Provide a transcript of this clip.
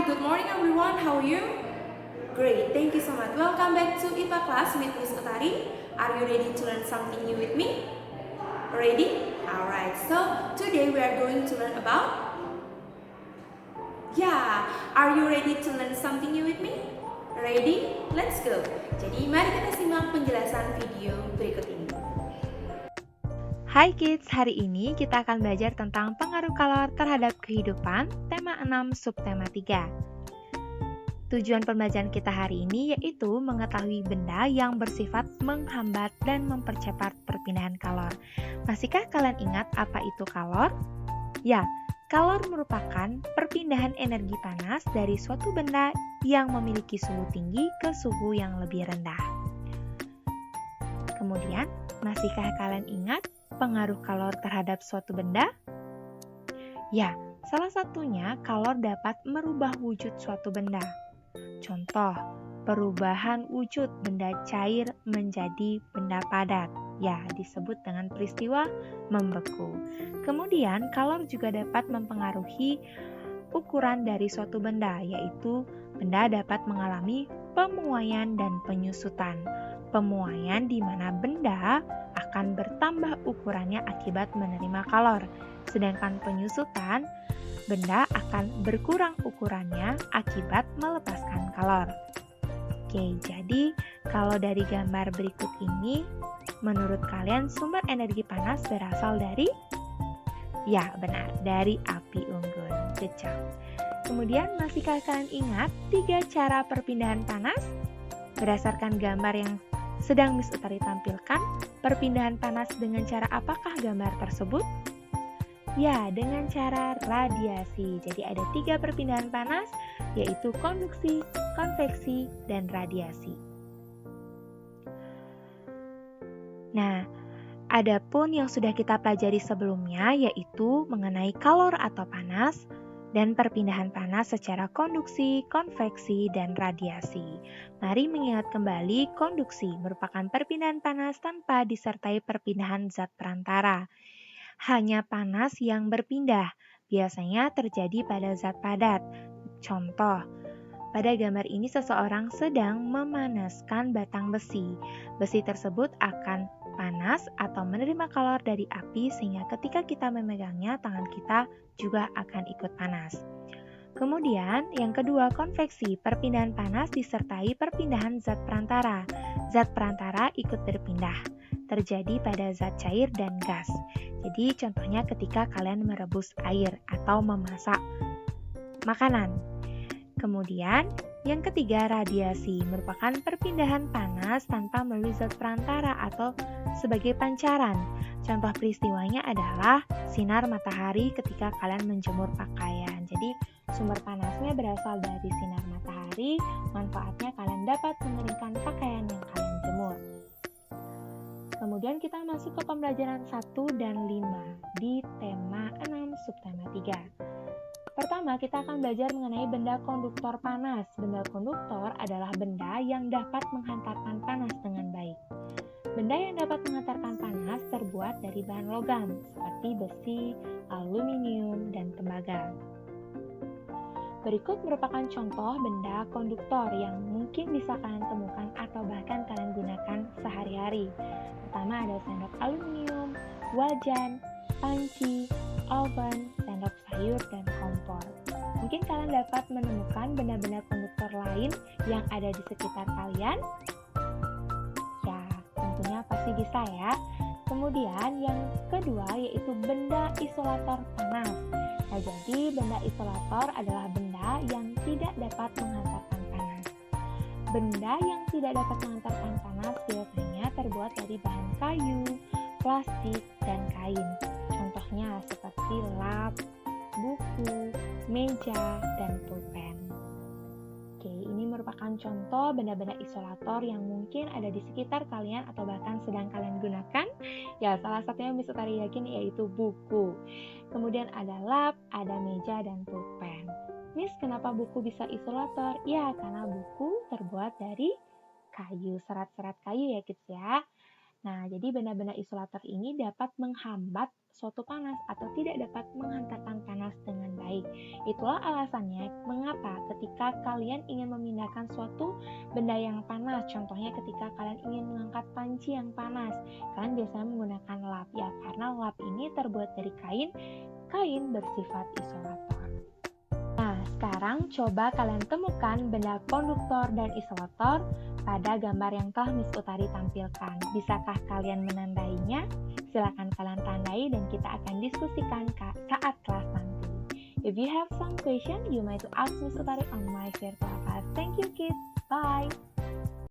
good morning everyone. How are you? Great, thank you so much. Welcome back to IPA class with Miss Utari. Are you ready to learn something new with me? Ready? Alright, so today we are going to learn about are you ready to learn something new with me? Ready? Let's go. Jadi mari kita simak penjelasan video berikut ini. Hai kids, hari ini kita akan belajar tentang pengaruh kalor terhadap kehidupan, tema 6, subtema 3. Tujuan pembelajaran kita hari ini yaitu mengetahui benda yang bersifat menghambat dan mempercepat perpindahan kalor. Masihkah kalian ingat apa itu kalor? Ya, kalor merupakan perpindahan energi panas dari suatu benda yang memiliki suhu tinggi ke suhu yang lebih rendah. Kemudian, masihkah kalian ingat pengaruh kalor terhadap suatu benda? Ya, salah satunya kalor dapat merubah wujud suatu benda. Contoh, perubahan wujud benda cair menjadi benda padat. Ya, disebut dengan peristiwa membeku. Kemudian, kalor juga dapat mempengaruhi ukuran dari suatu benda, yaitu benda dapat mengalami pemuaian dan penyusutan. Pemuaian di mana benda akan bertambah ukurannya akibat menerima kalor, sedangkan penyusutan, benda akan berkurang ukurannya akibat melepaskan kalor. Oke, jadi kalau dari gambar berikut ini, menurut kalian sumber energi panas berasal dari? Ya, benar, dari api unggun. Good job. Kemudian, masihkah kalian ingat 3 cara perpindahan panas? Berdasarkan gambar yang sedang Miss Utari tampilkan, perpindahan panas dengan cara apakah gambar tersebut? Ya, dengan cara radiasi. Jadi ada 3 perpindahan panas, yaitu konduksi, konveksi, dan radiasi. Nah, adapun yang sudah kita pelajari sebelumnya, yaitu mengenai kalor atau panas, dan perpindahan panas secara konduksi, konveksi, dan radiasi. Mari mengingat kembali, konduksi merupakan perpindahan panas tanpa disertai perpindahan zat perantara. Hanya panas yang berpindah, biasanya terjadi pada zat padat. Contoh, pada gambar ini seseorang sedang memanaskan batang besi. Besi tersebut akan panas atau menerima kalor dari api sehingga ketika kita memegangnya, tangan kita juga akan ikut panas. Kemudian, yang kedua, konveksi. Perpindahan panas disertai perpindahan zat perantara. Zat perantara ikut berpindah, terjadi pada zat cair dan gas. Jadi, contohnya ketika kalian merebus air atau memasak makanan. Kemudian, yang ketiga, radiasi merupakan perpindahan panas tanpa melalui zat perantara atau sebagai pancaran. Contoh peristiwanya adalah sinar matahari ketika kalian menjemur pakaian. Jadi, sumber panasnya berasal dari sinar matahari, manfaatnya kalian dapat mengeringkan pakaian yang kalian jemur. Kemudian kita masuk ke pembelajaran 1 dan 5 di tema 6 subtema 3. Pertama, kita akan belajar mengenai benda konduktor panas. Benda konduktor adalah benda yang dapat menghantarkan panas dengan baik. Benda yang dapat menghantarkan panas terbuat dari bahan logam, seperti besi, aluminium, dan tembaga. Berikut merupakan contoh benda konduktor yang mungkin bisa kalian temukan atau bahkan kalian gunakan sehari-hari. Pertama ada sendok aluminium, wajan, panci, oven, sendok sayur, dan kompor. Mungkin kalian dapat menemukan benda-benda konduktor lain yang ada di sekitar kalian. Ya, tentunya pasti bisa ya. Kemudian yang kedua yaitu benda isolator panas. Nah, jadi benda isolator adalah benda yang tidak dapat menghantarkan panas. Benda yang tidak dapat menghantarkan panas biasanya terbuat dari bahan kayu, plastik, dan kain. Contohnya seperti lap, buku, meja, dan pulpen. Oke, ini merupakan contoh benda-benda isolator yang mungkin ada di sekitar kalian atau bahkan sedang kalian gunakan. Ya, salah satunya Miss Utari yakin yaitu buku. Kemudian ada lap, ada meja, dan pulpen. Miss, kenapa buku bisa isolator? Ya, karena buku terbuat dari kayu, serat-serat kayu ya kids ya. Nah, jadi benda-benda isolator ini dapat menghambat suatu panas atau tidak dapat menghantarkan panas dengan baik. Itulah alasannya mengapa ketika kalian ingin memindahkan suatu benda yang panas. Contohnya ketika kalian ingin mengangkat panci yang panas, kalian biasanya menggunakan lap ya, karena lap ini terbuat dari kain bersifat isolator. Nah, sekarang coba kalian temukan benda konduktor dan isolator pada gambar yang telah Miss Utari tampilkan. Bisakah kalian menandainya? Silakan kalian tandai dan kita akan diskusikan saat kelas nanti. If you have some question, you might ask Miss Utari on my virtual class. Thank you kids. Bye.